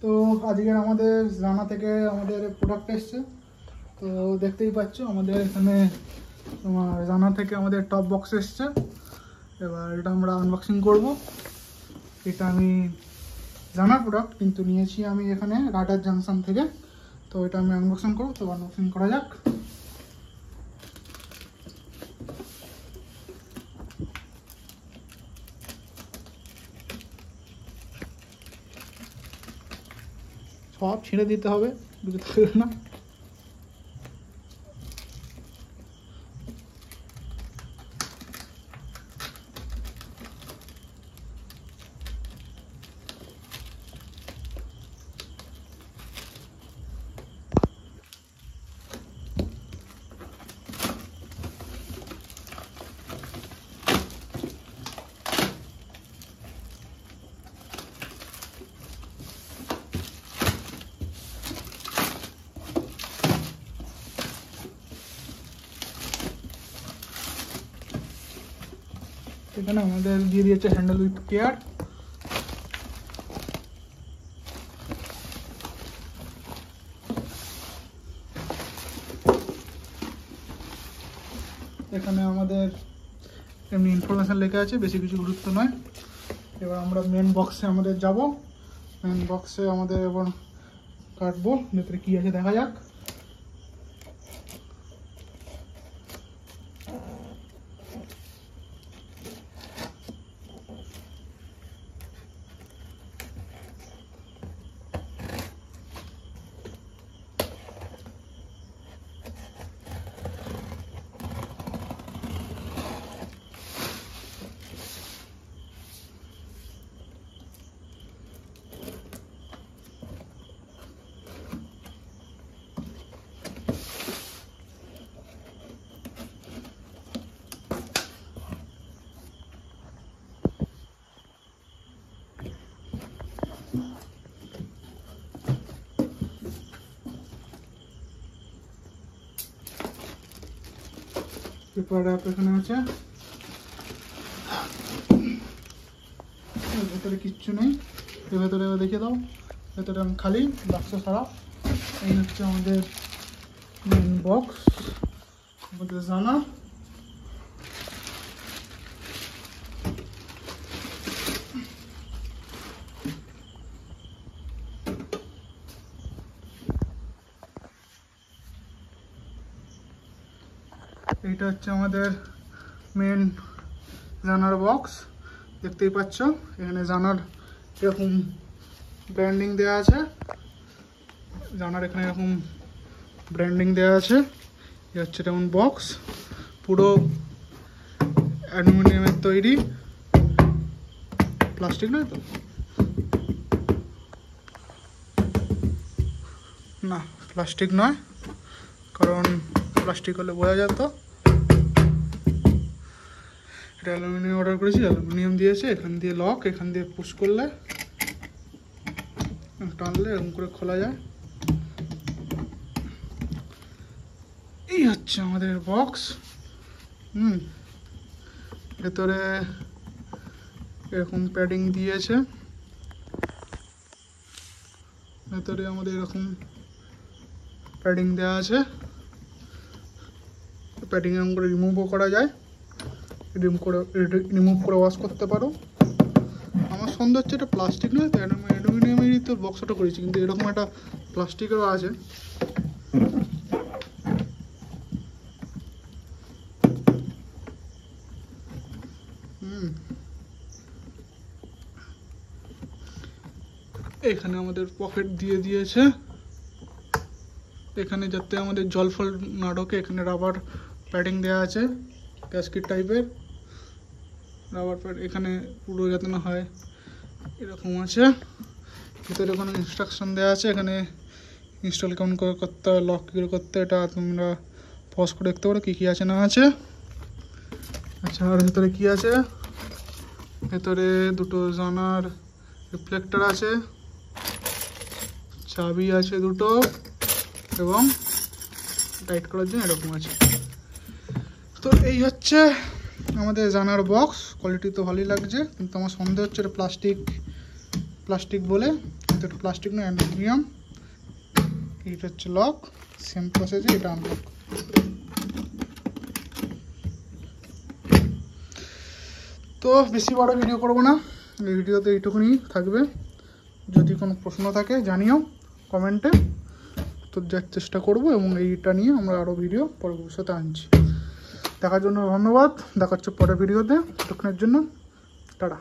তো আজকের আমাদের জানা থেকে আমাদের প্রোডাক্ট এসছে। তো দেখতেই পাচ্ছ আমাদের এখানে তোমার জানা থেকে আমাদের টপ বক্স এসছে। এবার এটা আমরা আনবক্সিং করব। এটা আমি জানা প্রোডাক্ট কিন্তু নিয়েছি আমি এখানে রাডার জাংশন থেকে। তো এটা আমি আনবক্সিং করব। তো আনবক্সিং করা যাক। সব ছিঁড়ে দিতে হবে, বুঝতে পারবে না। এখানে আমাদের দিয়ে দিয়েছে হ্যান্ডেল উইথ কেয়ার। এখানে আমাদের এমনি ইনফরমেশন লেখা আছে, বেশি কিছু গুরুত্ব নয়। এবার আমরা মেন বক্সে আমাদের যাব। মেন বক্সে আমাদের এবার কাটবো, ভেতরে কি আছে দেখা যাক। পেপার র্যাপ এখানে আছে, ভেতরে কিচ্ছু নেই। এর ভেতরে দেখিয়ে দাও, ভেতরে খালি বাক্স ছাড়া। এই হচ্ছে আমাদের মেন বক্স, আমাদের জানা। এইটা হচ্ছে আমাদের মেন জানার বক্স, দেখতেই পাচ্ছ। এখানে জানার এরকম ব্র্যান্ডিং দেওয়া আছে, জানার এখানে এরকম ব্র্যান্ডিং দেওয়া আছে। এই হচ্ছে যেমন বক্স, পুরো অ্যালুমিনিয়ামের তৈরি, প্লাস্টিক নয় তো? না, প্লাস্টিক নয়, কারণ প্লাস্টিক হলে বোঝা যেত। এটা অ্যালুমিনিয়াম অর্ডার করেছি, অ্যালুমিনিয়াম দিয়েছে। এখান দিয়ে লক, এখান দিয়ে পুশ করলে টানলে এরকম করে খোলা যায়। এই হচ্ছে আমাদের বক্স। ভেতরে এরকম প্যাডিং দিয়েছে, ভেতরে আমাদের এরকম প্যাডিং দেওয়া আছে। প্যাডিং এরকম করে রিমুভও করা যায়, রিমুভ করে ওয়াশ করতে পারো। আমার সন্দেহ হচ্ছে এটা প্লাস্টিক নয়, তাই আমি অ্যালুমিনিয়ামেরই তো বক্সটা করেছি, কিন্তু এরকম একটা প্লাস্টিকেরও আছে। এখানে আমাদের পকেট দিয়ে দিয়েছে, এখানে যাতে আমাদের জল ফল না ঢোকে এখানে রাবার প্যাডিং দেওয়া আছে, গ্যাসকিট টাইপের রাবার প্যাড। এখানে পুরো যাতে না হয় এরকম আছে। ভিতরে কোনো ইনস্ট্রাকশন দেওয়া আছে, এখানে ইনস্টল কেমন করে করতে হয়, লক কী করে করতে হয়, এটা তোমরা পজ করে দেখতে পারো কী কী আছে না আছে। আচ্ছা, আর ভেতরে কী আছে? ভেতরে দুটো জানার রিফ্লেক্টর আছে, চাবি আছে দুটো, এবং টাইট করার জন্য এরকম আছে। তো এই হচ্ছে আমাদের জানার বক্স। কোয়ালিটি তো ভালোই লাগছে, কিন্তু আমার সন্দেহ হচ্ছে এটা প্লাস্টিক বলে। কিন্তু এটা প্লাস্টিক নয়, অ্যালুমিনিয়াম। এইটা হচ্ছে লক, সেম প্রসেসে এটা আনলক। তো বেশি বড় ভিডিও করব না, এই ভিডিওতে এইটুকুনি থাকবে। যদি কোনো প্রশ্ন থাকে জানিও কমেন্টে, তো দেওয়ার চেষ্টা করব, এবং এইটা নিয়ে আমরা আরও ভিডিও পরবর্তীতে আনছি। দেখার জন্য ধন্যবাদ, দেখা হচ্ছে পরের ভিডিওতে। ততক্ষণের জন্য টাটা।